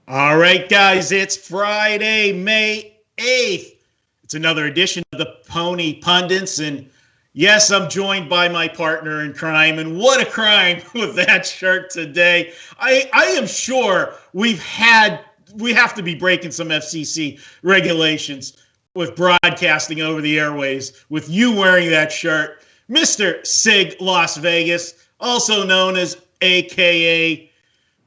All right, guys, it's Friday, May 8th. It's another edition of the Pony Pundits. And yes, I'm joined by my partner in crime. And what a crime with that shirt today. I am sure we have to be breaking some FCC regulations with broadcasting over the airways with you wearing that shirt. Mr. Sig Las Vegas, also known as AKA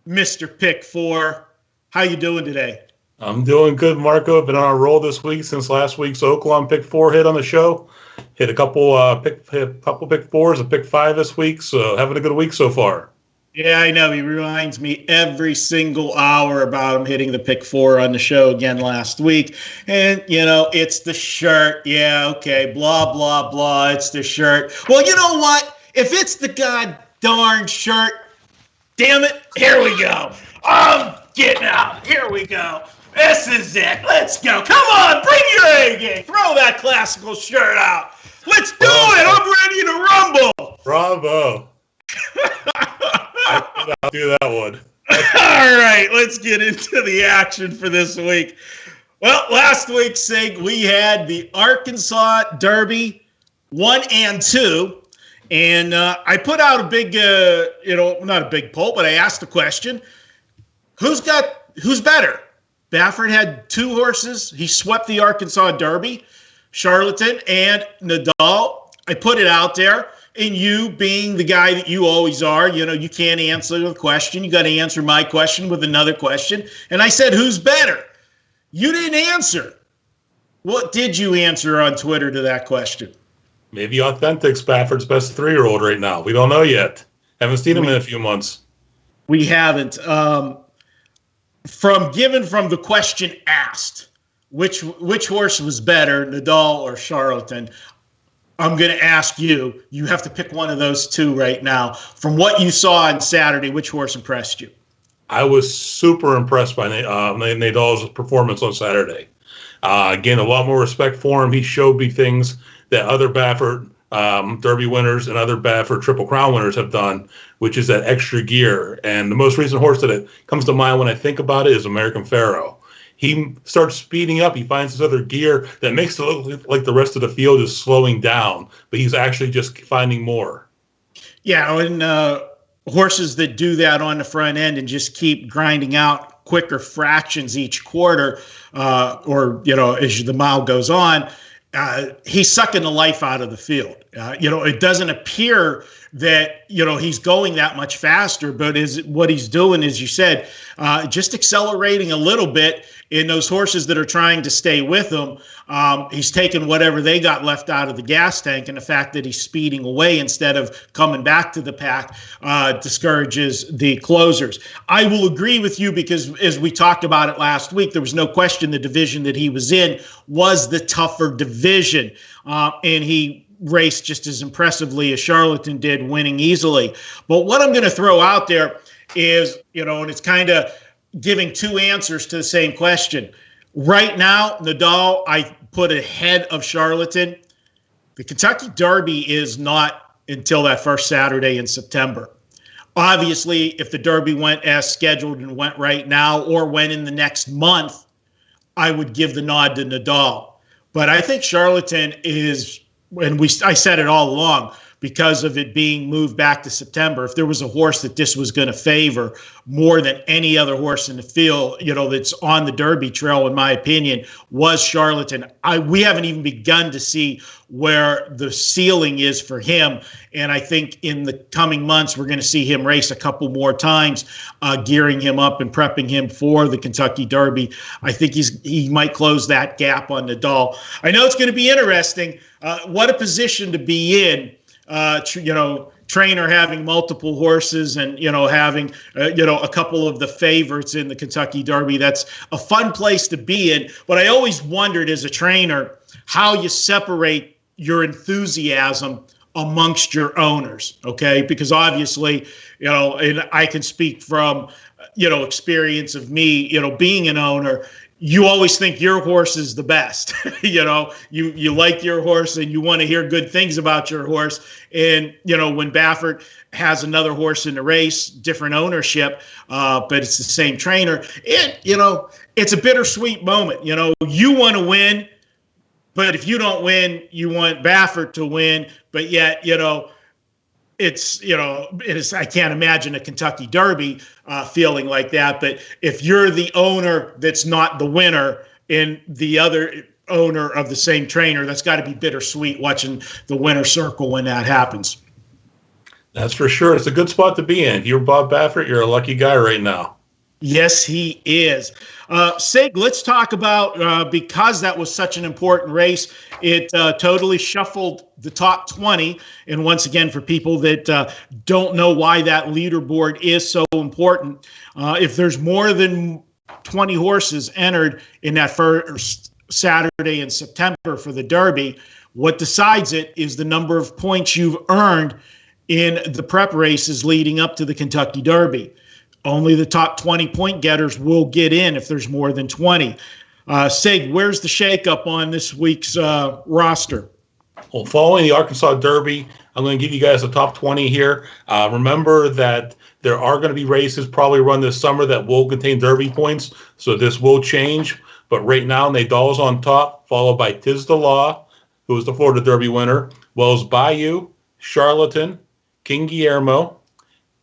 Mr. Pick 4. How you doing today? I'm doing good, Marco. I've been on a roll this week since last week's Oakland pick 4 hit on the show. Hit a couple pick 4s, a pick 5 this week. So having a good week so far. Yeah, I know. He reminds me every single hour about him hitting the pick 4 on the show again last week. And, it's the shirt. Yeah, okay, blah, blah, blah. It's the shirt. Well, you know what? If it's the god darn shirt, damn it, here we go. Getting out. Here we go. This is it. Let's go. Come on, bring your A game. Throw that classical shirt out. Let's do it. I'm ready to rumble. Bravo. I'll do that one. All right, let's get into the action for this week. Well, last week, Sig, we had the Arkansas Derby 1 and 2. And I put out a big, not a big poll, but I asked the question, who's better? Baffert had 2 horses. He swept the Arkansas Derby, Charlatan and Nadal. I put it out there, and you being the guy that you always are, you can't answer the question. You got to answer my question with another question. And I said, who's better? You didn't answer. What did you answer on Twitter to that question? Maybe Authentic's Baffert's best 3-year-old right now. We don't know yet. Haven't seen him in a few months. We haven't. From the question asked, which horse was better, Nadal or Charlatan? I'm going to ask you. You have to pick one of those 2 right now. From what you saw on Saturday, which horse impressed you? I was super impressed by Nadal's performance on Saturday. Again, a lot more respect for him. He showed me things that other Baffert Derby winners and other Baffert Triple Crown winners have done, which is that extra gear. And the most recent horse that comes to mind when I think about it is American Pharaoh. He starts speeding up. He finds this other gear that makes it look like the rest of the field is slowing down, but he's actually just finding more. Yeah, and horses that do that on the front end and just keep grinding out quicker fractions each quarter, or as the mile goes on, he's sucking the life out of the field. It doesn't appear that, he's going that much faster, but what he's doing, as you said, just accelerating a little bit in those horses that are trying to stay with him. He's taking whatever they got left out of the gas tank, and the fact that he's speeding away instead of coming back to the pack discourages the closers. I will agree with you because, as we talked about it last week, there was no question the division that he was in was the tougher division, and he raced just as impressively as Charlatan did, winning easily. But what I'm going to throw out there is, and it's kind of giving 2 answers to the same question. Right now, Nadal, I put ahead of Charlatan. The Kentucky Derby is not until that first Saturday in September. Obviously, if the Derby went as scheduled and went right now or went in the next month, I would give the nod to Nadal. But I think Charlatan is, and I said it all along, because of it being moved back to September, if there was a horse that this was going to favor more than any other horse in the field, that's on the Derby trail, in my opinion, was Charlatan. We haven't even begun to see where the ceiling is for him. And I think in the coming months, we're going to see him race a couple more times, gearing him up and prepping him for the Kentucky Derby. I think he might close that gap on Nadal. I know it's going to be interesting. What a position to be in. Trainer having multiple horses and, having, a couple of the favorites in the Kentucky Derby. That's a fun place to be in. But I always wondered as a trainer how you separate your enthusiasm amongst your owners, okay? Because obviously, and I can speak from, experience of me, being an owner, you always think your horse is the best. You like your horse and you want to hear good things about your horse. And, when Baffert has another horse in the race, different ownership, but it's the same trainer, it's a bittersweet moment. You want to win, but if you don't win, you want Baffert to win. But yet, I can't imagine a Kentucky Derby feeling like that. But if you're the owner that's not the winner and the other owner of the same trainer, that's got to be bittersweet watching the winner's circle when that happens. That's for sure. It's a good spot to be in. If you're Bob Baffert, you're a lucky guy right now. Yes, he is. Sig, let's talk about, because that was such an important race, it totally shuffled the top 20. And once again, for people that don't know why that leaderboard is so important, if there's more than 20 horses entered in that first Saturday in September for the Derby, what decides it is the number of points you've earned in the prep races leading up to the Kentucky Derby. Only the top 20 point getters will get in if there's more than 20. Sig, where's the shakeup on this week's roster? Well, following the Arkansas Derby, I'm going to give you guys the top 20 here. Remember that there are going to be races probably run this summer that will contain Derby points, so this will change. But right now, Nadal's on top, followed by Tiz the Law, who is the Florida Derby winner, Wells Bayou, Charlatan, King Guillermo,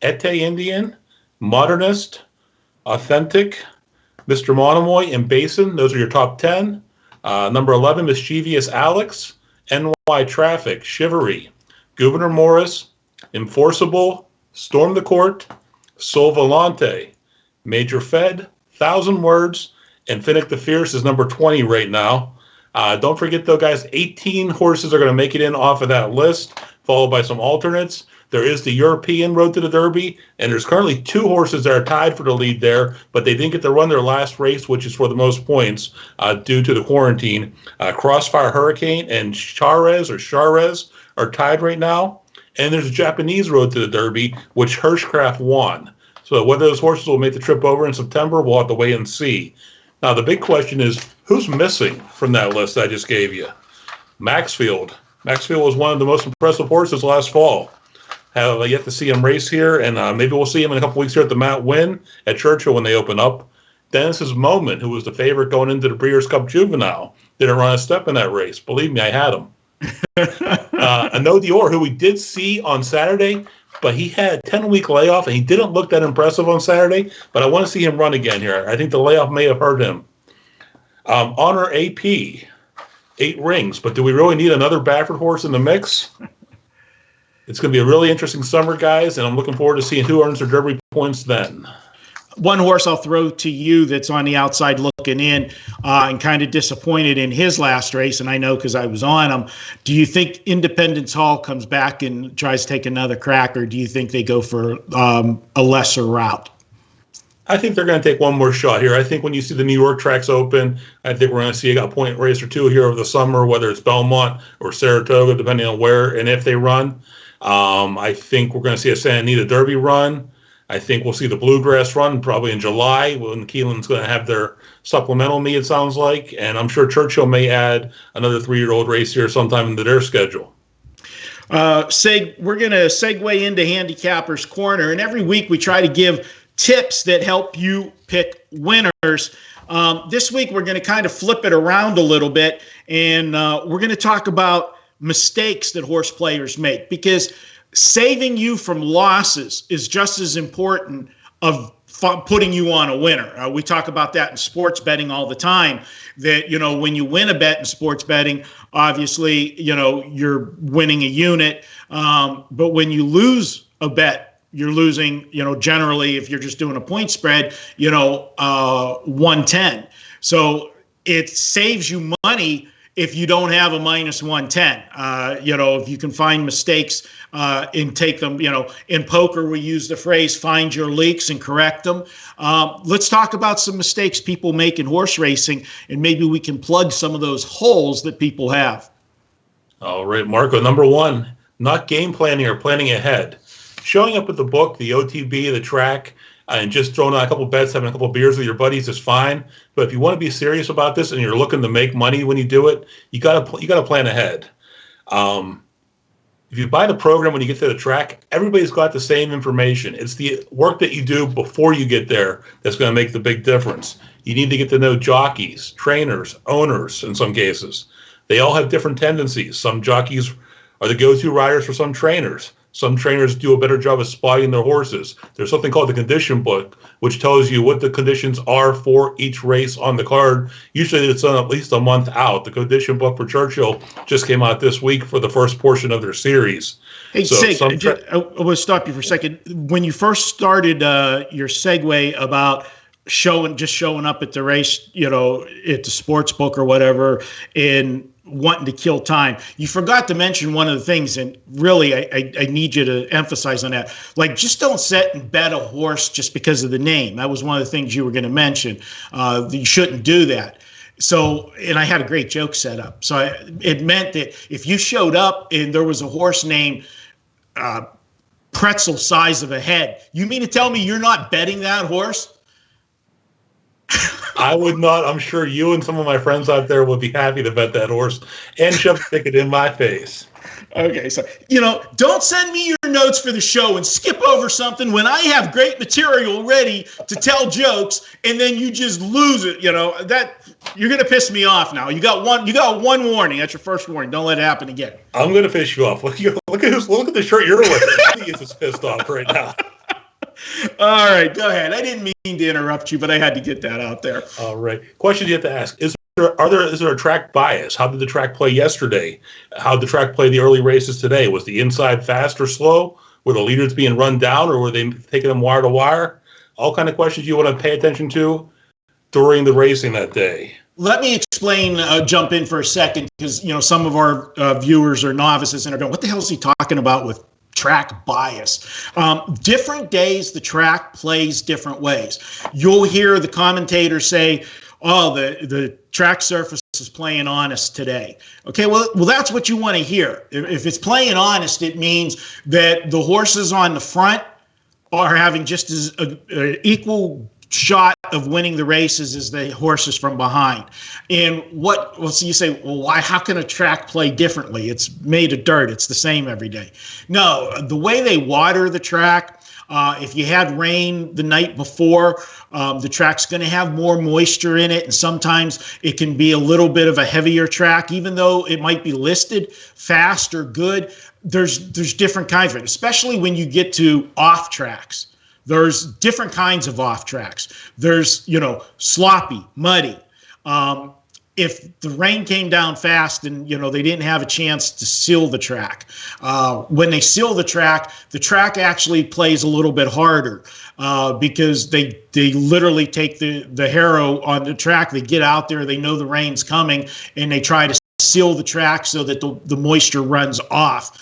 Ete Indian, Modernist, Authentic, Mr. Monomoy, and Basin. Those are your top 10. Number 11, Mischievous Alex, NY Traffic, Chivalry, Gouverneur Morris, Enforceable, Storm the Court, Sol Volante, Major Fed, 1,000 Words, and Finnick the Fierce is number 20 right now. Don't forget, though, guys, 18 horses are going to make it in off of that list, followed by some alternates. There is the European Road to the Derby, and there's currently 2 horses that are tied for the lead there, but they didn't get to run their last race, which is for the most points due to the quarantine. Crossfire Hurricane and Charez are tied right now. And there's a Japanese Road to the Derby, which Hirschcraft won. So whether those horses will make the trip over in September, we'll have to wait and see. Now, the big question is, who's missing from that list I just gave you? Maxfield. Maxfield was one of the most impressive horses last fall. Have yet to see him race here, and maybe we'll see him in a couple weeks here at the Mount Wynn at Churchill when they open up. Dennis's Moment, who was the favorite going into the Breeders' Cup Juvenile, didn't run a step in that race. Believe me, I had him. Ano Dior, who we did see on Saturday, but he had a 10-week layoff, and he didn't look that impressive on Saturday, but I want to see him run again here. I think the layoff may have hurt him. Honor AP, 8 rings, but do we really need another Baffert horse in the mix? It's going to be a really interesting summer, guys, and I'm looking forward to seeing who earns their Derby points then. One horse I'll throw to you that's on the outside looking in and kind of disappointed in his last race, and I know because I was on him. Do you think Independence Hall comes back and tries to take another crack, or do you think they go for a lesser route? I think they're going to take one more shot here. I think when you see the New York tracks open, I think we're going to see a point race or 2 here over the summer, whether it's Belmont or Saratoga, depending on where and if they run. I think we're going to see a Santa Anita Derby run. I think we'll see the Bluegrass run probably in July when Keeneland's going to have their supplemental meet, it sounds like. And I'm sure Churchill may add another 3-year-old race here sometime into their schedule. We're going to segue into Handicappers Corner. And every week we try to give tips that help you pick winners. This week we're going to kind of flip it around a little bit. And we're going to talk about mistakes that horse players make, because saving you from losses is just as important of putting you on a winner. We talk about that in sports betting all the time, that, when you win a bet in sports betting, obviously, you're winning a unit. But when you lose a bet, you're losing, generally, if you're just doing a point spread, 110. So it saves you money if you don't have a minus 110. If you can find mistakes and take them, in poker, we use the phrase, find your leaks and correct them. Let's talk about some mistakes people make in horse racing, and maybe we can plug some of those holes that people have. All right, Marco. Number 1, not game planning or planning ahead. Showing up at the book, the OTB, the track, and just throwing out a couple bets, having a couple beers with your buddies is fine. But if you want to be serious about this and you're looking to make money when you do it, you gotta plan ahead. If you buy the program when you get to the track, everybody's got the same information. It's the work that you do before you get there that's going to make the big difference. You need to get to know jockeys, trainers, owners in some cases. They all have different tendencies. Some jockeys are the go-to riders for some trainers. Some trainers do a better job of spotting their horses. There's something called the condition book, which tells you what the conditions are for each race on the card. Usually it's on at least a month out. The condition book for Churchill just came out this week for the first portion of their series. Hey, Sig, I will stop you for a second. When you first started your segue about showing up at the race, at the sports book or whatever, and wanting to kill time, you forgot to mention one of the things, and really I need you to emphasize on that. Like, just don't set and bet a horse just because of the name. That was one of the things you were going to mention. You shouldn't do that. So, and I had a great joke set up. So it meant that if you showed up and there was a horse named pretzel size of a head, you mean to tell me you're not betting that horse? I would not. I'm sure you and some of my friends out there would be happy to bet that horse and shove a ticket in my face. Okay, so, don't send me your notes for the show and skip over something when I have great material ready to tell jokes, and then you just lose it. That you're going to piss me off now. You got one warning. That's your first warning. Don't let it happen again. I'm going to piss you off. Look at the shirt you're wearing. He is just pissed off right now. All right, go ahead. I didn't mean to interrupt you, but I had to get that out there. All right. Question you have to ask: Is there a track bias? How did the track play yesterday? How did the track play the early races today? Was the inside fast or slow? Were the leaders being run down, or were they taking them wire to wire? All kind of questions you want to pay attention to during the racing that day. Let me explain, jump in for a second, because some of our viewers are novices and are going, what the hell is he talking about with track bias? Different days, the track plays different ways. You'll hear the commentators say, oh, the track surface is playing honest today. Okay, well, that's what you want to hear. If it's playing honest, it means that the horses on the front are having just as equal shot of winning the races as the horses from behind. And so you say, well, why? How can a track play differently? It's made of dirt. It's the same every day. No, the way they water the track, if you had rain the night before, the track's going to have more moisture in it, and sometimes it can be a little bit of a heavier track, even though it might be listed fast or good. There's different kinds of it, especially when you get to off tracks. There's different kinds of off tracks. There's, sloppy, muddy. If the rain came down fast and, they didn't have a chance to seal the track. When they seal the track actually plays a little bit harder because they literally take the harrow on the track. They get out there, they know the rain's coming, and they try to seal the track so that the moisture runs off.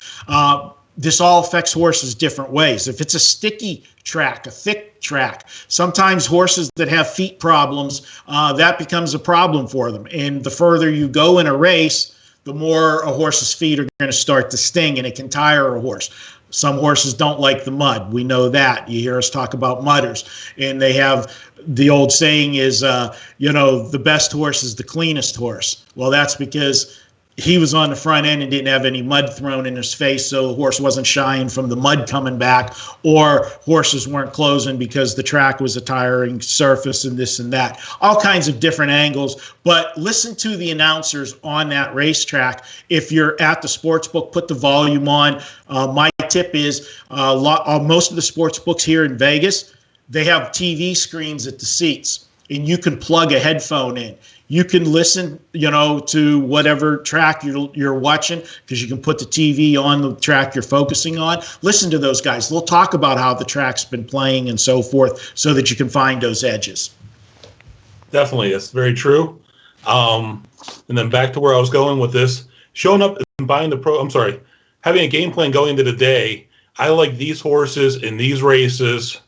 This all affects horses different ways. If it's a sticky track, a thick track, sometimes horses that have feet problems, that becomes a problem for them. And the further you go in a race, the more a horse's feet are going to start to sting, and it can tire a horse. Some horses don't like the mud. We know that. You hear us talk about mudders. And they have, the old saying is, the best horse is the cleanest horse. Well, that's because he was on the front end and didn't have any mud thrown in his face, so the horse wasn't shying from the mud coming back, or horses weren't closing because the track was a tiring surface and this and that. All kinds of different angles. But listen to the announcers on that racetrack. If you're at the sports book, put the volume on. My tip is most of the sports books here in Vegas, they have TV screens at the seats, and you can plug a headphone in. You can listen, to whatever track you're watching, because you can put the TV on the track you're focusing on. Listen to those guys. They'll talk about how the track's been playing and so forth, so that you can find those edges. Definitely, that's very true. And then back to where I was going with this, showing up and buying having a game plan going into the day. I like these horses in these races,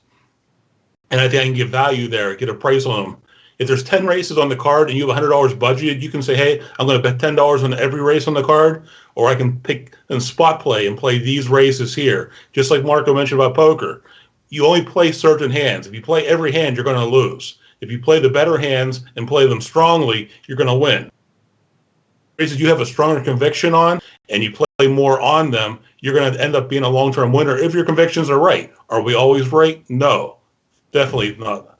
and I think I can get value there, get a price on them. If there's 10 races on the card and you have $100 budgeted, you can say, hey, I'm going to bet $10 on every race on the card, or I can pick and spot play and play these races here. Just like Marco mentioned about poker. you only play certain hands. If you play every hand, you're going to lose. If you play the better hands and play them strongly, you're going to win. Races you have a stronger conviction on and you play more on them, you're going to end up being a long-term winner if your convictions are right. Are we always right? No, definitely not.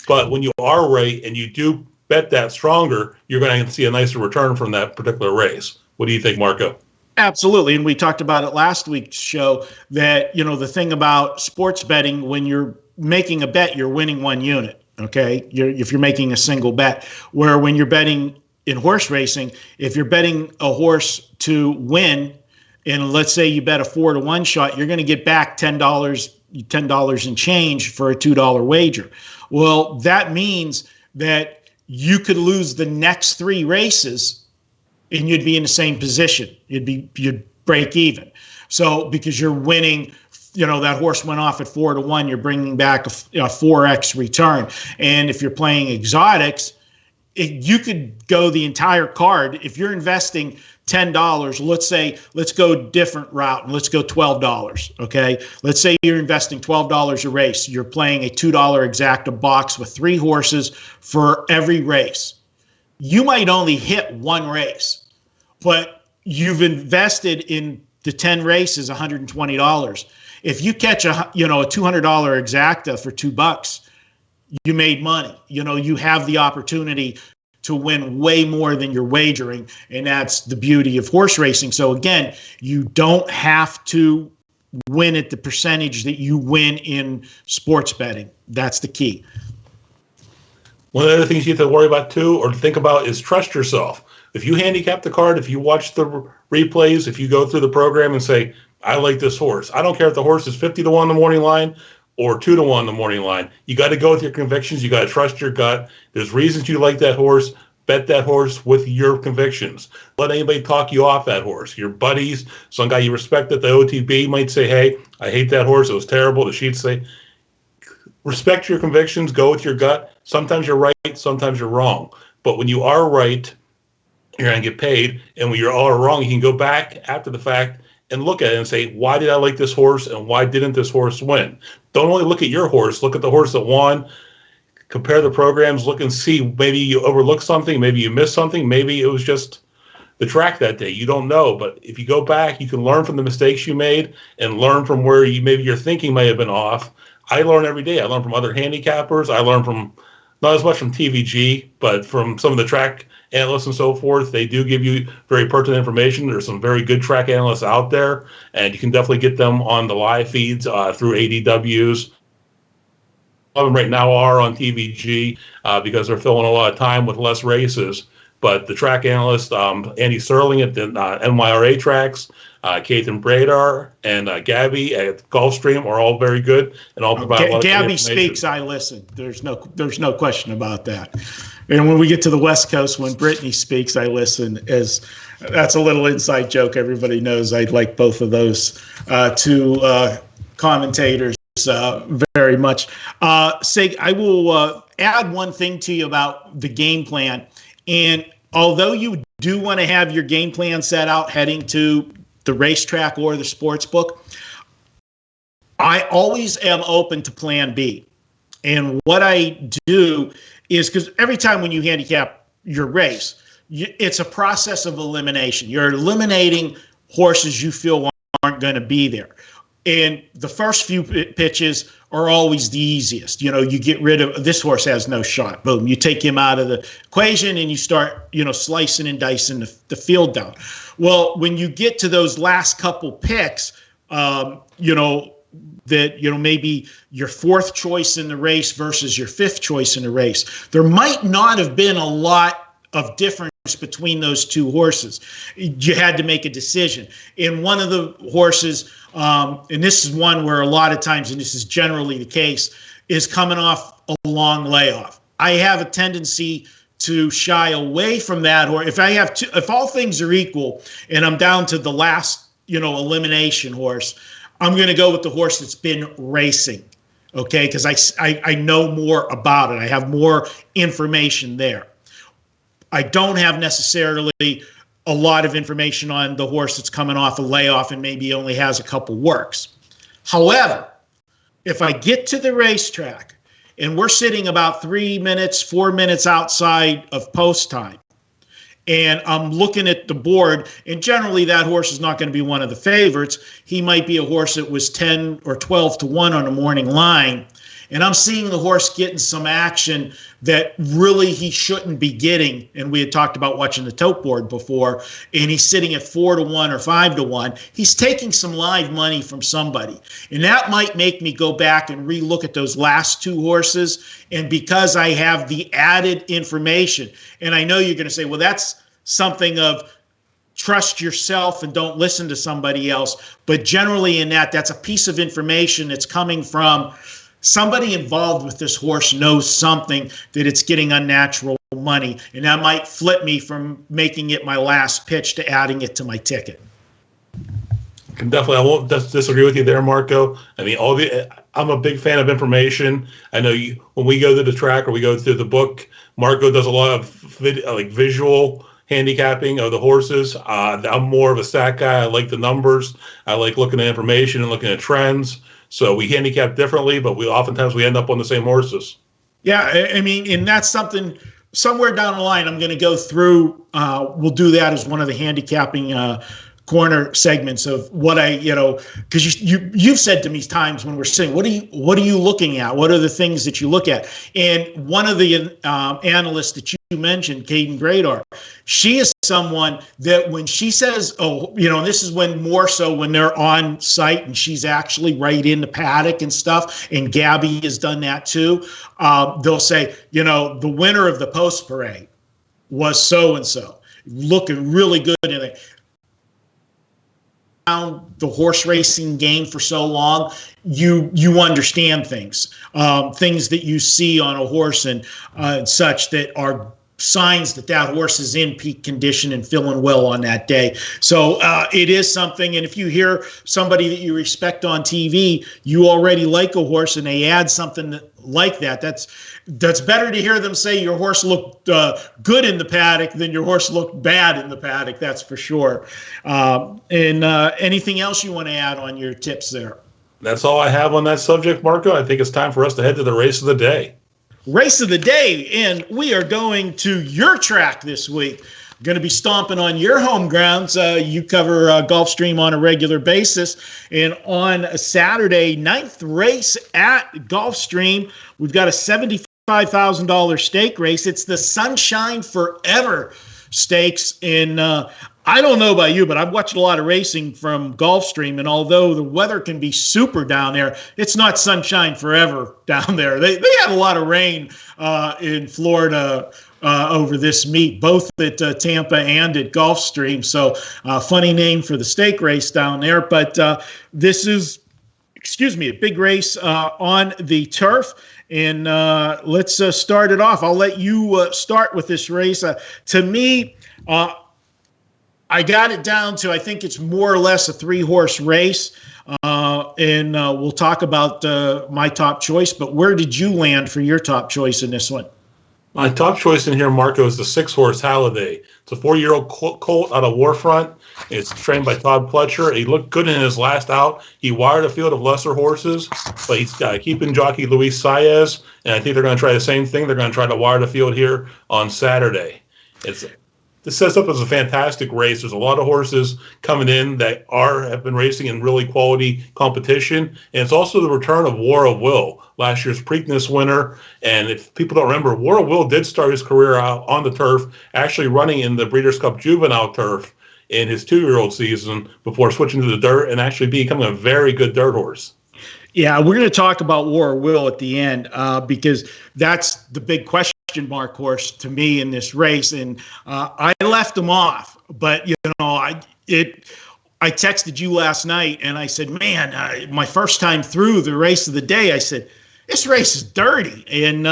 But when you are right and you do bet that stronger, you're going to see a nicer return from that particular race. What do you think, Marco? Absolutely. And we talked about it last week's show that, the thing about sports betting, when you're making a bet, you're winning one unit. Okay. If you're making a single bet, where when you're betting in horse racing, if you're betting a horse to win, and let's say you bet a 4-to-1 shot, you're going to get back $10 and change for a $2 wager. Well, that means that you could lose the next 3 races and you'd be in the same position. You'd break even. So because you're winning, that horse went off at 4-to-1, you're bringing back a 4x return. And if you're playing exotics, you could go the entire card. If you're investing $10, let's go different route and let's go $12. Okay. Let's say you're investing $12 a race. You're playing a $2 exacta box with 3 horses for every race. You might only hit 1 race, but you've invested in the 10 races $120. If you catch a $200 exacta for $2, you made money. You have the opportunity to win way more than you're wagering, and that's the beauty of horse racing. So again, you don't have to win at the percentage that you win in sports betting. That's the key. One of the other things you have to worry about too, or think about, is trust yourself. If you handicap the card, if you watch the replays, if you go through the program and say, I like this horse, I don't care if the horse is 50-to-1 the morning line or 2-to-1 the morning line. You got to go with your convictions. You got to trust your gut. There's reasons you like that horse. Bet that horse with your convictions. Let anybody talk you off that horse. Your buddies, some guy you respect at the OTB might say, hey, I hate that horse. It was terrible. The sheets say, respect your convictions. Go with your gut. Sometimes you're right. Sometimes you're wrong. But when you are right, you're going to get paid. And when you're all wrong, you can go back after the fact and look at it and say, why did I like this horse and why didn't this horse win? Don't only look at your horse. Look at the horse that won. Compare the programs. Look and see. Maybe you overlooked something. Maybe you missed something. Maybe it was just the track that day. You don't know. But if you go back, you can learn from the mistakes you made and learn from where maybe your thinking may have been off. I learn every day. I learn from other handicappers. I learn from, not as much from TVG, but from some of the track analysts and so forth. They do give you very pertinent information. There's some very good track analysts out there, and you can definitely get them on the live feeds through ADWs. A lot of them right now are on TVG because they're filling a lot of time with less races. But the track analyst, Andy Serling at the NYRA tracks, Kate and Bradar, and Gabby at Gulfstream are all very good and all provide a lot of Gabby speaks, I listen. There's no question about that. And when we get to the West Coast, when Brittany speaks, I listen. That's a little inside joke. Everybody knows I like both of those two commentators very much. Sig, I will add one thing to you about the game plan. And although you do want to have your game plan set out heading to the racetrack or the sports book, I always am open to plan B. And what I do is, because every time when you handicap your race, it's a process of elimination. You're eliminating horses you feel aren't going to be there. And the first few pitches are always the easiest. You get rid of, this horse has no shot. Boom. You take him out of the equation and you start, slicing and dicing the field down. Well, when you get to those last couple picks, maybe your 4th choice in the race versus your 5th choice in the race, there might not have been a lot of difference between those two horses. You had to make a decision. And one of the horses, and this is one where a lot of times, and this is generally the case, is coming off a long layoff. I have a tendency to shy away from that. Or if all things are equal and I'm down to the last, elimination horse, I'm going to go with the horse that's been racing. Okay. Because I know more about it. I have more information there. I don't have necessarily a lot of information on the horse that's coming off a layoff and maybe only has a couple works. However, if I get to the racetrack and we're sitting about 3 minutes, 4 minutes outside of post time, and I'm looking at the board, and generally that horse is not going to be one of the favorites. He might be a horse that was 10 or 12 to 1 on the morning line. And I'm seeing the horse getting some action that really he shouldn't be getting. And we had talked about watching the tote board before, and he's sitting at 4 to 1 or 5 to 1. He's taking some live money from somebody. And that might make me go back and relook at those last two horses. And because I have the added information, and I know you're going to say, well, that's something of trust yourself and don't listen to somebody else. But generally in that, that's a piece of information that's coming from somebody involved with this horse knows something that it's getting unnatural money, and that might flip me from making it my last pitch to adding it to my ticket. Definitely, I won't disagree with you there, Marco. I mean, I'm a big fan of information. I know when we go to the track or we go to the book, Marco does a lot of visual handicapping of the horses. I'm more of a stat guy. I like the numbers. I like looking at information and looking at trends. So we handicap differently, but oftentimes we end up on the same horses. Yeah, I mean, and that's something somewhere down the line I'm going to go through. We'll do that as one of the handicapping corner segments of what because you've said to me times when we're sitting, what are you looking at? What are the things that you look at? And one of the analysts that you mentioned, Caden Gradar, she is someone that when she says, this is when more so when they're on site and she's actually right in the paddock and stuff, and Gabby has done that too, they'll say, the winner of the post parade was so-and-so, looking really good in it. The horse racing game for so long, you understand things that you see on a horse and such that are signs that horse is in peak condition and feeling well on that day. So it is something, and if you hear somebody that you respect on TV, you already like a horse, and they add something like that, that's better to hear them say your horse looked good in the paddock than your horse looked bad in the paddock, that's for sure. And anything else you want to add on your tips there? That's all I have on that subject, Marco. I think it's time for us to head to the race of the day. Race of the day, and we are going to your track this week. Going to be stomping on your home grounds. You cover Gulfstream on a regular basis, and on a Saturday, 9th race at Gulfstream, we've got a $75,000 stake race. It's the Sunshine Forever Stakes, and I don't know about you, but I've watched a lot of racing from Gulfstream, and although the weather can be super down there, it's not sunshine forever down there. They had a lot of rain in Florida over this meet, both at Tampa and at Gulfstream. So funny name for the stake race down there. But this is, a big race on the turf. And let's start it off. I'll let you start with this race. To me, I got it down to, I think it's more or less a 3-horse race. And we'll talk about my top choice. But where did you land for your top choice in this one? My top choice in here, Marco, is the 6-horse Halliday. It's a 4-year-old colt out of Warfront. It's trained by Todd Pletcher. He looked good in his last out. He wired a field of lesser horses, but he's keeping jockey Luis Saez, and I think they're going to try the same thing. They're going to try to wire the field here on Saturday. This sets up as a fantastic race. There's a lot of horses coming in that have been racing in really quality competition. And it's also the return of War of Will, last year's Preakness winner. And if people don't remember, War of Will did start his career out on the turf, actually running in the Breeders' Cup Juvenile turf in his 2-year-old season before switching to the dirt and actually becoming a very good dirt horse. Yeah, we're going to talk about War of Will at the end because that's the big question mark horse to me in this race, and I left him off, but I texted you last night and I said, man, my first time through the race of the day, I said, this race is dirty. And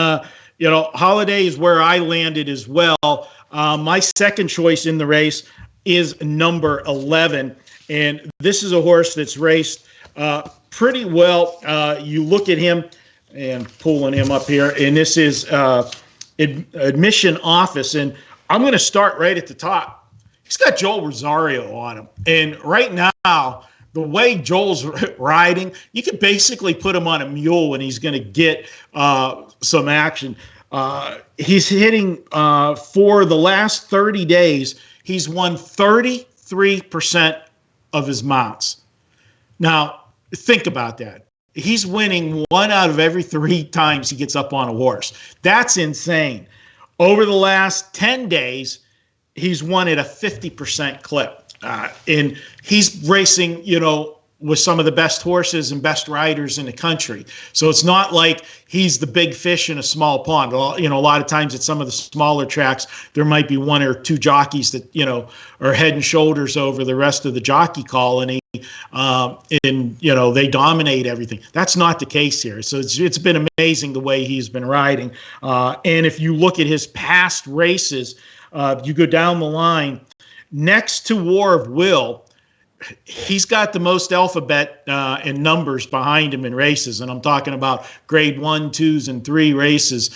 Holiday is where I landed as well. My second choice in the race is number 11, and this is a horse that's raced pretty well. You look at him, and pulling him up here, and this is Admission Office, and I'm going to start right at the top. He's got Joel Rosario on him, and right now the way Joel's riding, you could basically put him on a mule and he's going to get some action. He's hitting for the last 30 days. He's won 33% of his mounts. Now, think about that. He's winning 1 out of every 3 times he gets up on a horse. That's insane. Over the last 10 days, he's won at a 50% clip. And he's racing, with some of the best horses and best riders in the country. So it's not like he's the big fish in a small pond. A lot of times at some of the smaller tracks, there might be 1 or 2 jockeys that, are head and shoulders over the rest of the jockey colony. And they dominate everything. That's not the case here. So it's been amazing the way he's been riding. And if you look at his past races, you go down the line, next to War of Will, he's got the most alphabet and numbers behind him in races. And I'm talking about grade 1, 2s, and 3 races,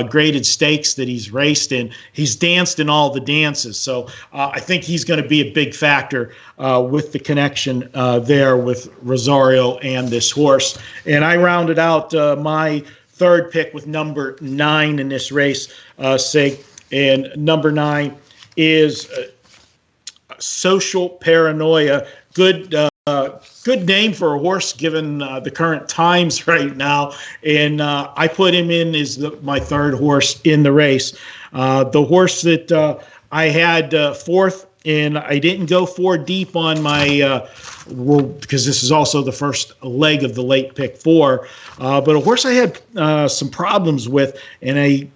graded stakes that he's raced in. He's danced in all the dances. So I think he's going to be a big factor with the connection there with Rosario and this horse. And I rounded out my third pick with number 9 in this race, Sig. And number 9 is Social Paranoia. Good name for a horse given the current times right now. And I put him in as my third horse in the race. The horse that I had fourth, and I didn't go 4 deep on my because this is also the first leg of the late pick 4. But a horse I had some problems with, and I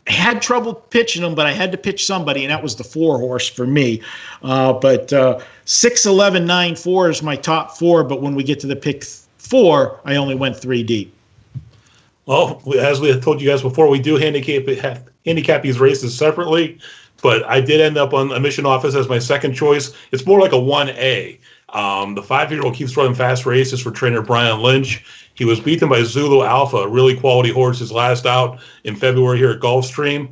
had trouble pitching them, but I had to pitch somebody, and that was the 4 horse for me. But 6, 11, 9, 4 is my top 4. But when we get to the pick 4, I only went 3 deep. Well, as we had told you guys before, we do handicap these races separately. But I did end up on a Mission Office as my second choice. It's more like a 1A. The 5-year-old keeps running fast races for trainer Brian Lynch. He was beaten by Zulu Alpha, a really quality horse, his last out in February here at Gulfstream.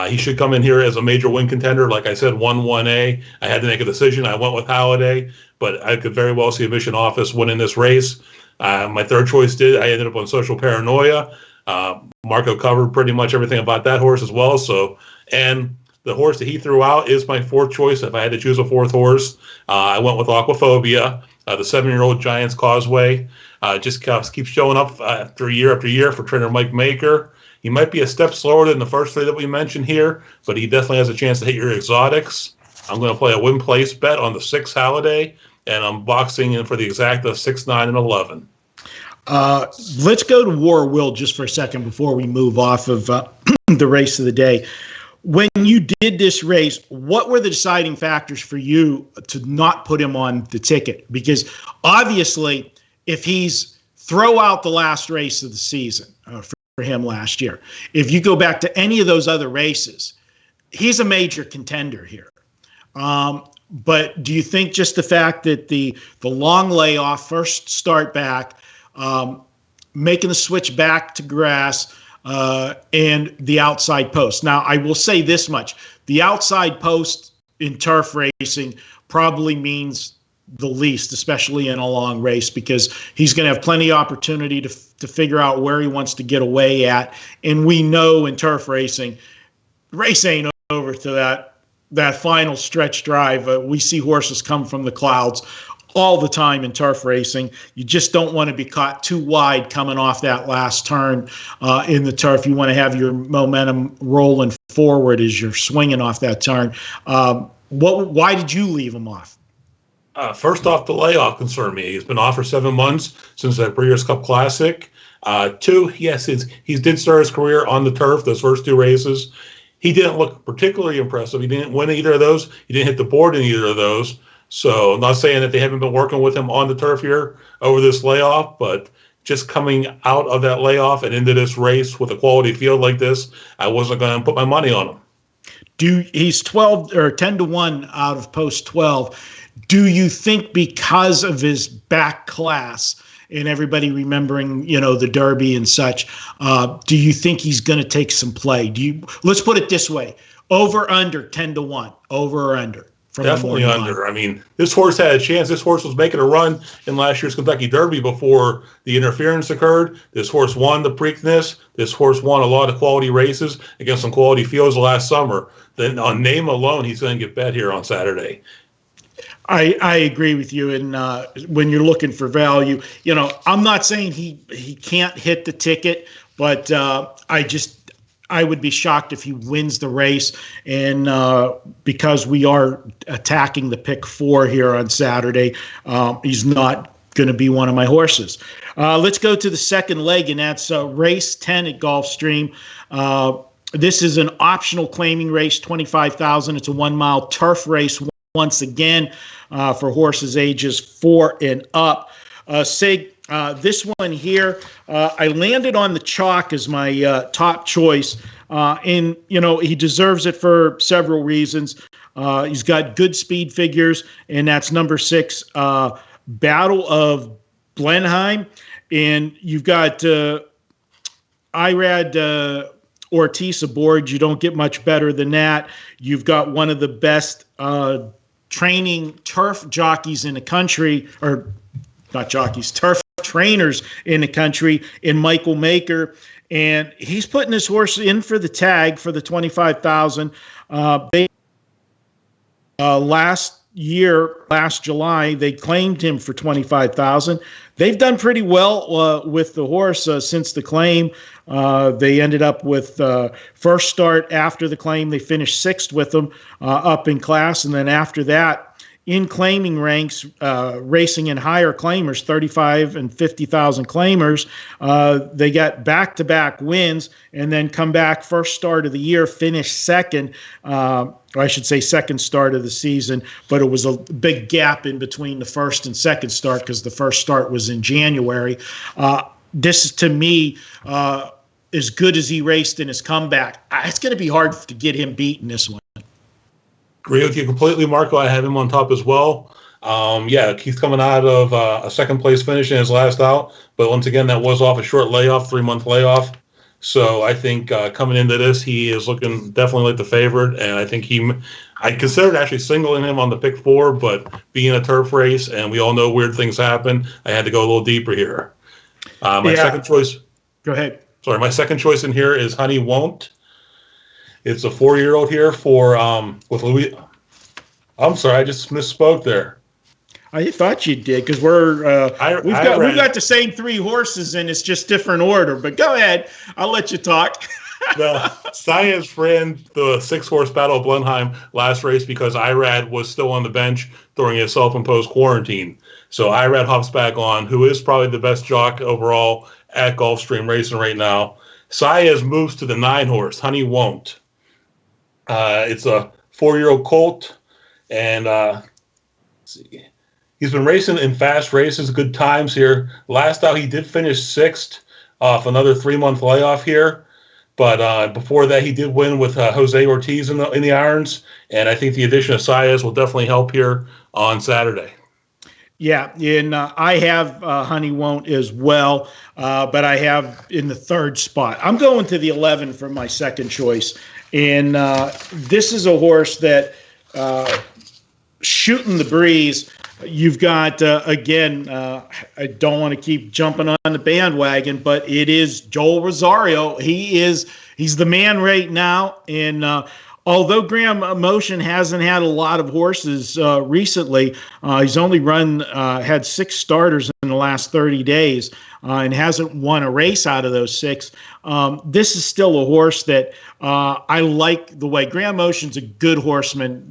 He should come in here as a major win contender. Like I said, 1A. I had to make a decision. I went with Halliday, but I could very well see a Mission Office winning this race. My third choice I ended up on Social Paranoia. Marco covered pretty much everything about that horse as well. And the horse that he threw out is my 4th choice. If I had to choose a 4th horse, I went with Aquaphobia, the 7-year-old Giants Causeway. Just keeps showing up after year for trainer Mike Maker. He might be a step slower than the first 3 that we mentioned here, but he definitely has a chance to hit your exotics. I'm going to play a win place bet on the 6 Halliday, and I'm boxing in for the exact of 6, 9, and 11. Let's go to War Will just for a second before we move off of the race of the day. When you did this race, what were the deciding factors for you to not put him on the ticket? Because obviously, if he's throw out the last race of the season for him last year, if you go back to any of those other races, he's a major contender here. But do you think just the fact that the long layoff, first start back, making the switch back to grass, and the outside post. Now, I will say this much. The outside post in turf racing probably means the least, especially in a long race, because he's going to have plenty of opportunity to figure out where he wants to get away at. And we know in turf racing, race ain't over to that final stretch drive. We see horses come from the clouds all the time in turf racing. You just don't want to be caught too wide coming off that last turn in the turf. You want to have your momentum rolling forward as you're swinging off that turn. Why did you leave him off? First off, the layoff concerned me. He's been off for 7 months since that Breeders' Cup Classic. 2, yes, he did start his career on the turf, those first 2 races. He didn't look particularly impressive. He didn't win either of those. He didn't hit the board in either of those. So I'm not saying that they haven't been working with him on the turf here over this layoff, but just coming out of that layoff and into this race with a quality field like this, I wasn't going to put my money on him. He's 12 or 10 to 1 out of post 12. Do you think because of his back class and everybody remembering, the Derby and such, do you think he's going to take some play? Let's put it this way: over under 10 to 1, over or under? from Definitely the under. I mean, this horse had a chance. This horse was making a run in last year's Kentucky Derby before the interference occurred. This horse won the Preakness. This horse won a lot of quality races against some quality fields last summer. Then on name alone, he's going to get bet here on Saturday. I agree with you. And when you're looking for value, I'm not saying he can't hit the ticket, but I would be shocked if he wins the race. And because we are attacking the pick 4 here on Saturday, he's not going to be one of my horses. Let's go to the second leg, and that's race 10 at Gulfstream. This is an optional claiming race, $25,000. It's a 1-mile turf race once again for horses ages 4 and up. Sig, this one here, I landed on the chalk as my top choice, and he deserves it for several reasons. He's got good speed figures, and that's number 6, Battle of Blenheim, and you've got Irad Ortiz aboard. You don't get much better than that. You've got one of the best training turf jockeys in the country, or not jockeys, turf trainers in the country, in Michael Maker, and he's putting his horse in for the tag for the $25,000. Last July, they claimed him for $25,000. They've done pretty well with the horse since the claim. They ended up with first start after the claim. They finished 6th with them up in class, and then after that, in claiming ranks, racing in higher claimers, 35 and 50,000 claimers, they got back-to-back wins, and then come back first start of the year, finish second. Or I should say second start of the season, but it was a big gap in between the first and second start because the first start was in January. This is, to me, as good as he raced in his comeback. It's going to be hard to get him beat in this one. Agree with you completely, Marco. I have him on top as well. He's coming out of a second place finish in his last out, but once again, that was off a short layoff, 3-month layoff. So I think coming into this, he is looking definitely like the favorite, and I think I considered actually singling him on the pick 4, but being a turf race, and we all know weird things happen, I had to go a little deeper here. My second choice. Go ahead. Sorry, my second choice in here is Honey Won't. It's a 4-year-old here for with Louis. I'm sorry, I just misspoke there. I thought you did because we've got the same 3 horses and it's just different order. But go ahead, I'll let you talk. The Science ran the 6-horse Battle of Blenheim last race because Irad was still on the bench during his self-imposed quarantine. So Irad hops back on, who is probably the best jock overall at Gulfstream Racing right now. Saez moves to the 9-horse, Honey Won't. It's a 4-year-old colt, and let's see. He's been racing in fast races, good times here. Last out, he did finish 6th off another 3-month layoff here. But before that, he did win with Jose Ortiz in the irons. And I think the addition of Saez will definitely help here on Saturday. Yeah, and I have Honey Won't as well, but I have in the 3rd spot. I'm going to the 11 for my second choice. And this is a horse that shooting the breeze. You've got, again, I don't want to keep jumping on the bandwagon, but it is Joel Rosario. He's the man right now. And although Graham Motion hasn't had a lot of horses recently, he's only had 6 starters in the last 30 days and hasn't won a race out of those 6. This is still a horse that I like the way. Graham Motion's a good horseman.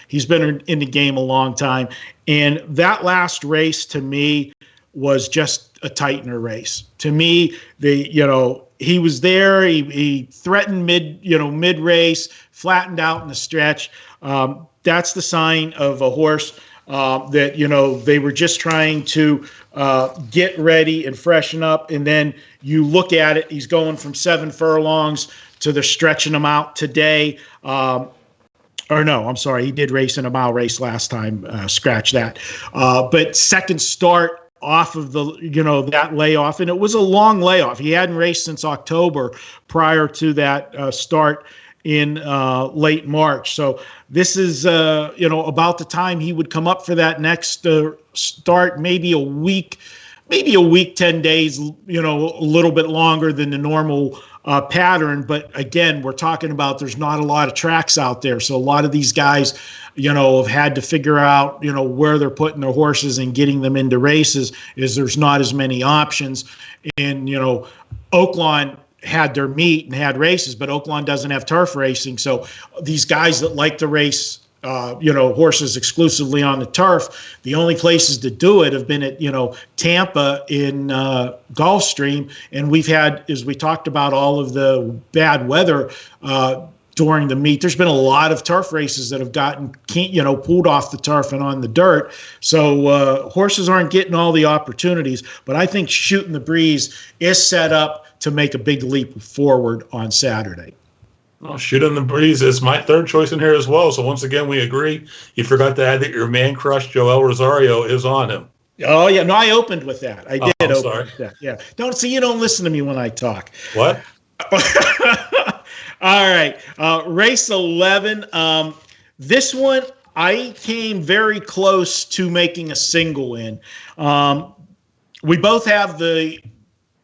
He's been in the game a long time. And that last race to me was just a tightener race. To me, he was there. He threatened mid race, flattened out in the stretch. That's the sign of a horse that they were just trying to get ready and freshen up. And then you look at it, he's going from 7 furlongs to they're stretching him out today. Or no, I'm sorry, he did race in a mile race last time. Scratch that. But second start off of that layoff, and it was a long layoff. He hadn't raced since October prior to that start, in late March. So this is, about the time he would come up for that next start, maybe a week, 10 days, a little bit longer than the normal pattern. But again, we're talking about there's not a lot of tracks out there. So a lot of these guys, have had to figure out, where they're putting their horses and getting them into races, is there's not as many options. And, Oaklawn had their meet and had races, but Oaklawn doesn't have turf racing. So these guys that like to race, horses exclusively on the turf, the only places to do it have been at, Tampa in Gulfstream. And we've had, as we talked about, all of the bad weather during the meet. There's been a lot of turf races that have gotten, pulled off the turf and on the dirt. So horses aren't getting all the opportunities, but I think Shooting the Breeze is set up to make a big leap forward on Saturday. Well, Shooting the Breeze is my third choice in here as well. So once again, we agree. You forgot to add that your man crush, Joel Rosario, is on him. Oh, yeah. No, I opened with that. I did open sorry. with that. Yeah. You don't listen to me when I talk. What? All right. Race 11. This one, I came very close to making a single in. We both have the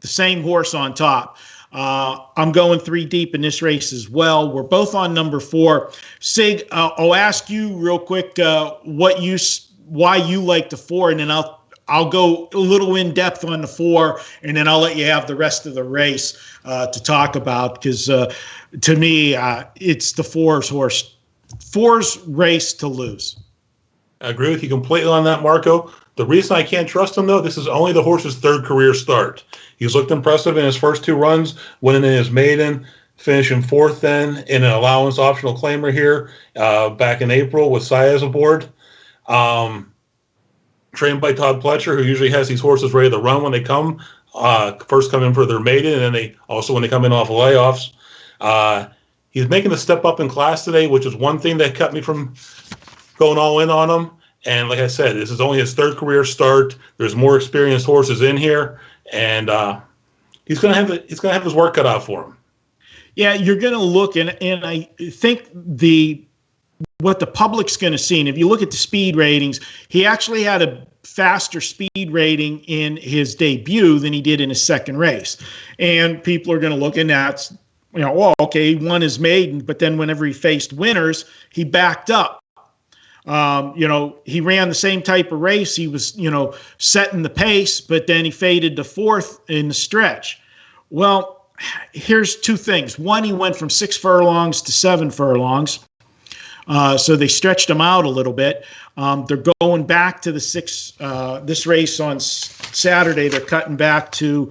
same horse on top. I'm going 3 deep in this race as well. We're both on number 4. Sig, I'll ask you real quick why you like the 4, and then I'll go a little in depth on the 4, and then I'll let you have the rest of the race to talk about, because to me, it's the 4's race to lose. I agree with you completely on that, Marco. The reason I can't trust him, though, this is only the horse's 3rd career start. He's looked impressive in his first 2 runs, winning in his maiden, finishing 4th then in an allowance optional claimer here back in April with Saez aboard. Trained by Todd Pletcher, who usually has these horses ready to run when they come in for their maiden, and then they also when they come in off of layoffs. He's making a step up in class today, which is one thing that kept me from going all in on him. And like I said, this is only his 3rd career start. There's more experienced horses in here, and he's gonna have his work cut out for him. Yeah, you're gonna look, and I think what the public's going to see, and if you look at the speed ratings, he actually had a faster speed rating in his debut than he did in his second race. And people are going to look, and that's, okay, he won his maiden, but then whenever he faced winners, he backed up. He ran the same type of race. He was, setting the pace, but then he faded to 4th in the stretch. Well, here's 2 things. One, he went from 6 furlongs to 7 furlongs. So they stretched him out a little bit. They're going back to the 6, this race on Saturday, they're cutting back to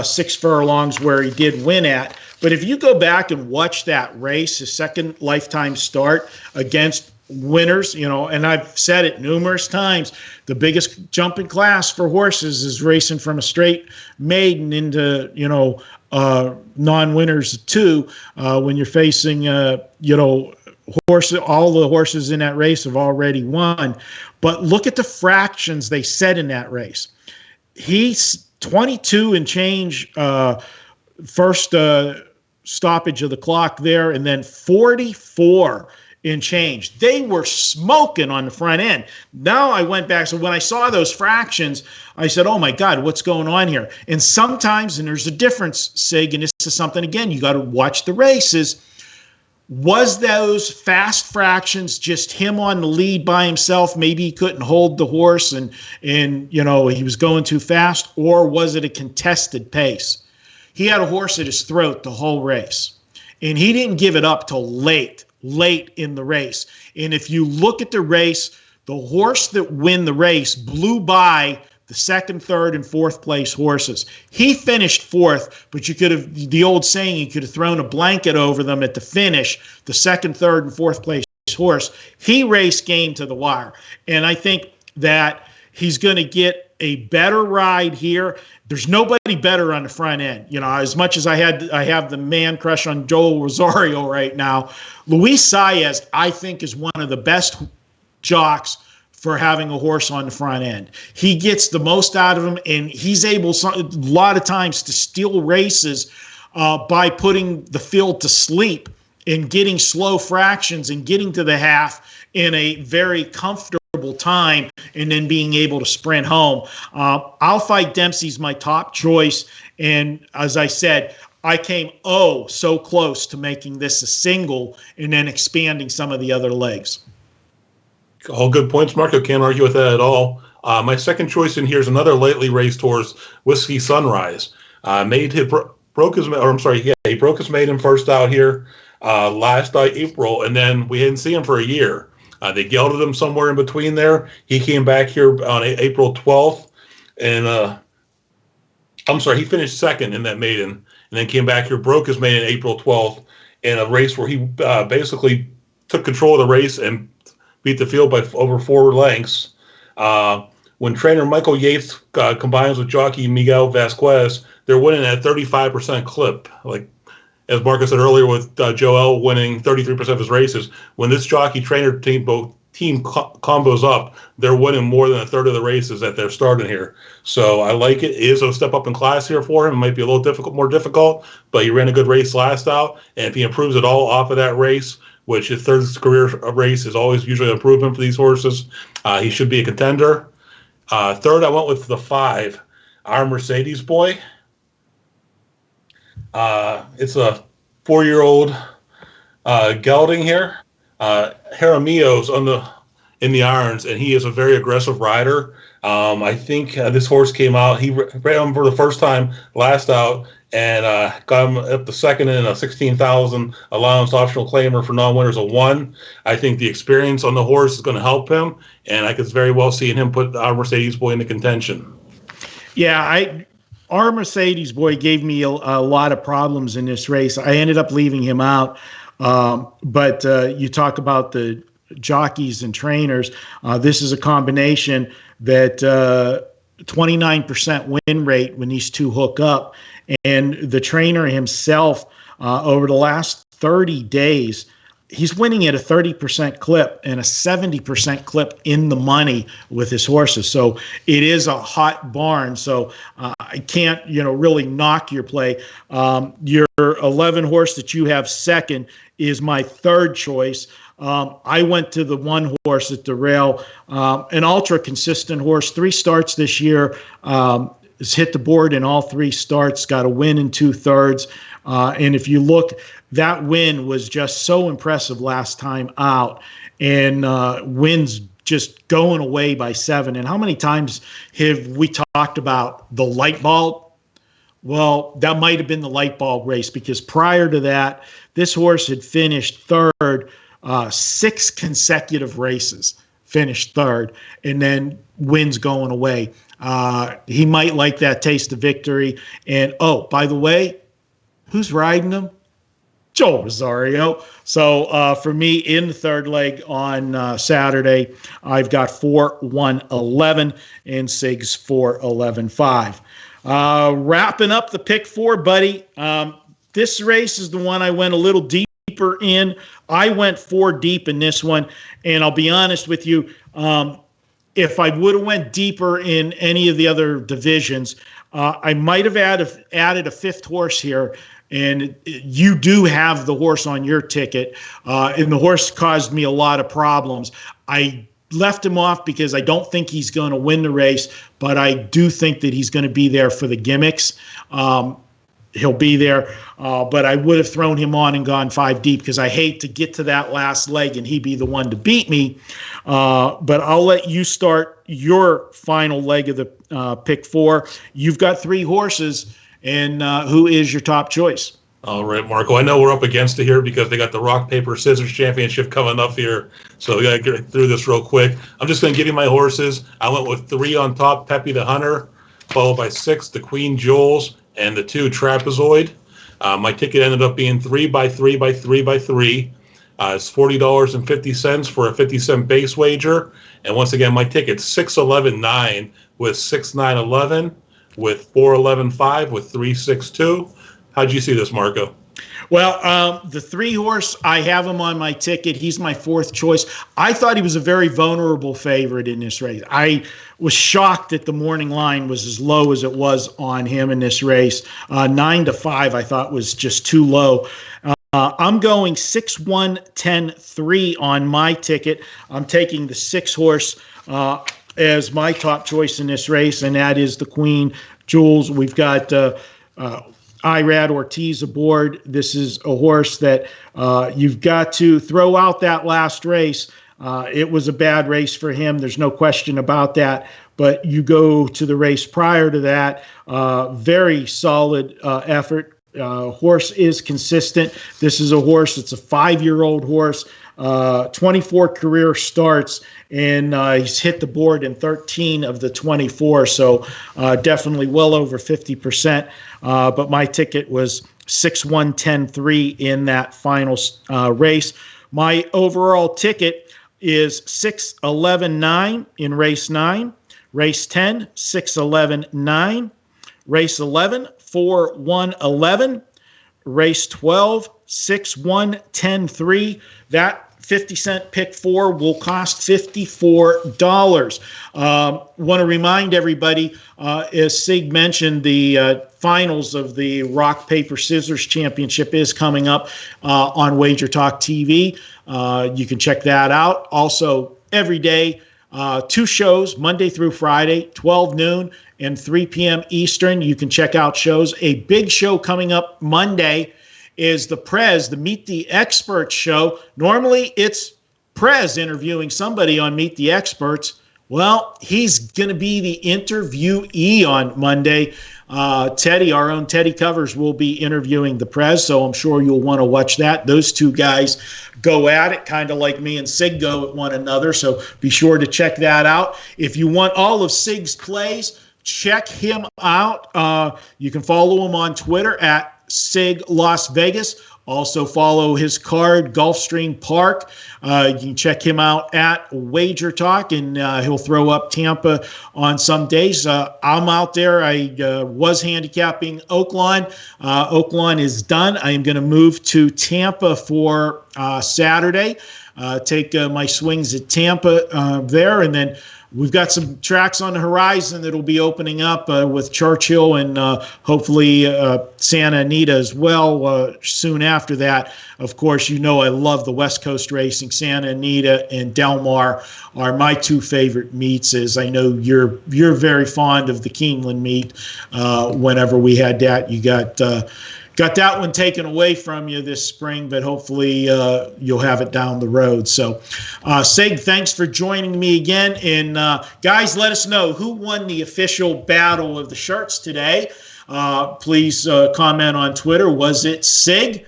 6 furlongs where he did win at. But if you go back and watch that race, his second lifetime start against winners, and I've said it numerous times, the biggest jump in class for horses is racing from a straight maiden into, non-winners 2, when you're facing, horses. All the horses in that race have already won. But look at the fractions they set in that race. He's 22 and change first stoppage of the clock there, and then 44 in change. They were smoking on the front end. Now I went back. So when I saw those fractions, I said, oh my God, what's going on here? And sometimes, and there's a difference, Sig, and this is something, again, you got to watch the races. Was those fast fractions just him on the lead by himself? Maybe he couldn't hold the horse and he was going too fast, or was it a contested pace? He had a horse at his throat the whole race, and he didn't give it up till late in the race. And if you look at the race, the horse that won the race blew by the 2nd, 3rd, and 4th place horses. He finished 4th, but you could have, the old saying, you could have thrown a blanket over them at the finish, the 2nd, 3rd, and 4th place horse. He raced game to the wire. And I think that he's going to get a better ride here. There's nobody better on the front end. As much as I have the man crush on Joel Rosario right now, Luis Saez, I think, is one of the best jocks for having a horse on the front end. He gets the most out of him, and he's able a lot of times to steal races by putting the field to sleep in getting slow fractions and getting to the half in a very comfortable time and then being able to sprint home. I'll Fight Dempsey's my top choice. And as I said, I came so close to making this a single and then expanding some of the other legs. All good points, Marco. Can't argue with that at all. My second choice in here is another lately raced horse, Whiskey Sunrise. He broke his maiden first out here last April, and then we didn't see him for a year. They gelded him somewhere in between there. He came back here on April 12th, and he finished second in that maiden, and then came back here, broke his maiden April 12th in a race where he basically took control of the race and beat the field by over 4 lengths. When trainer Michael Yates combines with jockey Miguel Vasquez, they're winning at 35% clip. Like, as Marcus said earlier, with Joel winning 33% of his races, when this jockey trainer team combos up, they're winning more than a third of the races that they're starting here. So I like it. It is a step up in class here for him. It might be a little more difficult, but he ran a good race last out, and if he improves at all off of that race, which his third career race is always usually an improvement for these horses, he should be a contender. Third, I went with the 5, Our Mercedes Boy. It's a 4-year-old gelding here. Jaramillo's in the irons, and he is a very aggressive rider. I think this horse came out. He ran him for the first time last out, and got him up to second in a 16,000 allowance optional claimer for non-winners of 1. I think the experience on the horse is going to help him, and I could very well see him put Our Mercedes Boy into contention. Yeah, Our Mercedes Boy gave me a lot of problems in this race. I ended up leaving him out, but you talk about the jockeys and trainers. This is a combination that 29% win rate when these two hook up. And the trainer himself, over the last 30 days, he's winning at a 30% clip and a 70% clip in the money with his horses. So it is a hot barn. So I can't, really knock your play. Your 11 horse that you have second is my third choice. I went to the 1 horse at the rail, an ultra consistent horse, 3 starts this year, has hit the board in all 3 starts, got a win in 2/3. And if you look, that win was just so impressive last time out, and wins just going away by 7. And how many times have we talked about the light bulb? Well, that might have been the light bulb race, because prior to that, this horse had finished third 6 consecutive races, finished third, and then wins going away. He might like that taste of victory. And, by the way, who's riding him? Joel Rosario. So for me, in the third leg on Saturday, I've got 4-1-11 and Sigs 4-11-5. Wrapping up the pick 4, buddy. This race is the one I went a little deeper in. I went 4 deep in this one, and I'll be honest with you, if I would have went deeper in any of the other divisions, I might have added a 5th horse here, and you do have the horse on your ticket, and the horse caused me a lot of problems. I left him off because I don't think he's going to win the race, but I do think that he's going to be there for the gimmicks. He'll be there, but I would have thrown him on and gone 5 deep, because I hate to get to that last leg and he be the one to beat me. But I'll let you start your final leg of the pick 4. You've got 3 horses, and who is your top choice? All right, Marco. I know we're up against it here because they got the rock, paper, scissors championship coming up here. So we got to get through this real quick. I'm just going to give you my horses. I went with 3 on top, Peppy the Hunter, followed by 6, the Queen Jules, and the 2 Trapezoid. My ticket ended up being 3x3x3x3. It's $40.50 for a 50-cent base wager. And once again, my ticket's 6-11-9 with 6-9-11 with 4-11-5 with 3-6-2. How'd you see this, Marco? Well, the 3 horse, I have him on my ticket. He's my 4th choice. I thought he was a very vulnerable favorite in this race. I was shocked that the morning line was as low as it was on him in this race. 9-5, I thought, was just too low. I'm going 6-1-10-3 on my ticket. I'm taking the 6-horse as my top choice in this race, and that is the Queen Jules. We've got Irad Ortiz aboard. This is a horse that you've got to throw out that last race. It was a bad race for him. There's no question about that. But you go to the race prior to that, very solid effort. Horse is consistent. This is a horse. It's a 5-year-old horse, 24 career starts, and he's hit the board in 13 of the 24. So definitely well over 50%. But my ticket was 6-1-10-3 in that final race. My overall ticket is 6-11-9 in race 9, race 10, 6-11-9, race 11, 4-1-11, race 12, 6-1-10-3. That 50-cent pick 4 will cost $54. Want to remind everybody, as Sig mentioned, the finals of the Rock, Paper, Scissors Championship is coming up on WagerTalk TV. You can check that out. Also, every day, 2 shows, Monday through Friday, 12 noon and 3 p.m. Eastern. You can check out shows. A big show coming up Monday is the Meet the Experts show. Normally, it's Prez interviewing somebody on Meet the Experts. Well, he's going to be the interviewee on Monday. Teddy, our own Teddy Covers, will be interviewing the Prez, so I'm sure you'll want to watch that. Those two guys go at it, kind of like me and Sig go at one another, so be sure to check that out. If you want all of Sig's plays, check him out. You can follow him on Twitter at Sig Las Vegas. Also follow his card, Gulfstream Park. You can check him out at WagerTalk, and he'll throw up Tampa on some days. I'm out there. I was handicapping Oaklawn. Oaklawn is done. I am going to move to Tampa for Saturday. Take my swings at Tampa there, and then we've got some tracks on the horizon that'll be opening up with Churchill and hopefully Santa Anita as well soon after that. Of course, you know I love the West Coast racing. Santa Anita and Del Mar are my 2 favorite meets, as I know you're very fond of the Keeneland meet. Whenever we had that, you got that one taken away from you this spring, but hopefully you'll have it down the road. So, Sig, thanks for joining me again. And guys, let us know who won the official battle of the shirts today. Please comment on Twitter. Was it Sig,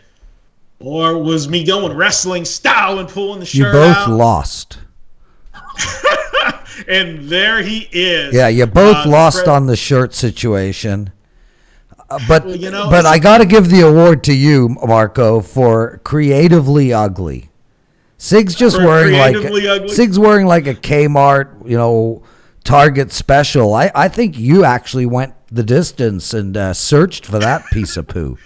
or was me going wrestling style and pulling the shirt out? You both lost. And there he is. Yeah, you both lost on the shirt situation. But I got to give the award to you, Marco, for creatively ugly. Sig's just wearing like a Kmart, Target special. I think you actually went the distance and searched for that piece of poo.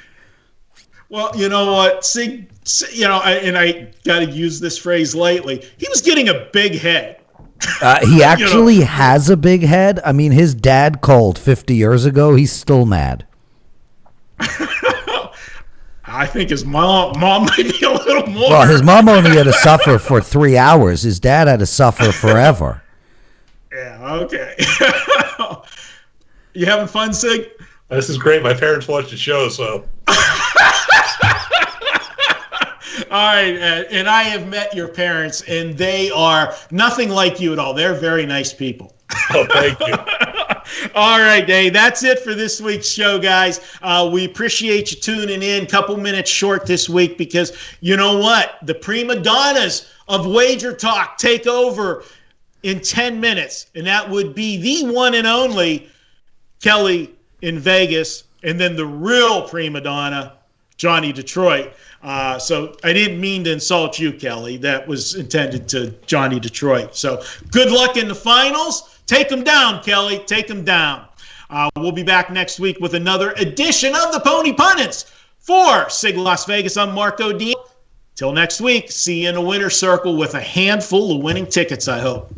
Well, you know what, Sig, and I got to use this phrase lightly. He was getting a big head. He actually has a big head. I mean, his dad called 50 years ago. He's still mad. I think his mom might be a little more. Well, his mom only had to suffer for 3 hours. His dad had to suffer forever. Yeah, okay. You having fun, Sig? This is great. My parents watched the show, so. All right, and I have met your parents, and they are nothing like you at all. They're very nice people. Oh, thank you. All right, Dave. That's it for this week's show, guys. We appreciate you tuning in. Couple minutes short this week because you know what? The prima donnas of Wager Talk take over in 10 minutes, and that would be the one and only Kelly in Vegas, and then the real prima donna, Johnny Detroit. So I didn't mean to insult you, Kelly. That was intended to Johnny Detroit. So good luck in the finals. Take them down, Kelly. Take them down. We'll be back next week with another edition of the Pony Pundits. For Sig Las Vegas, I'm Marco D. Till next week, see you in the winner's circle with a handful of winning tickets, I hope.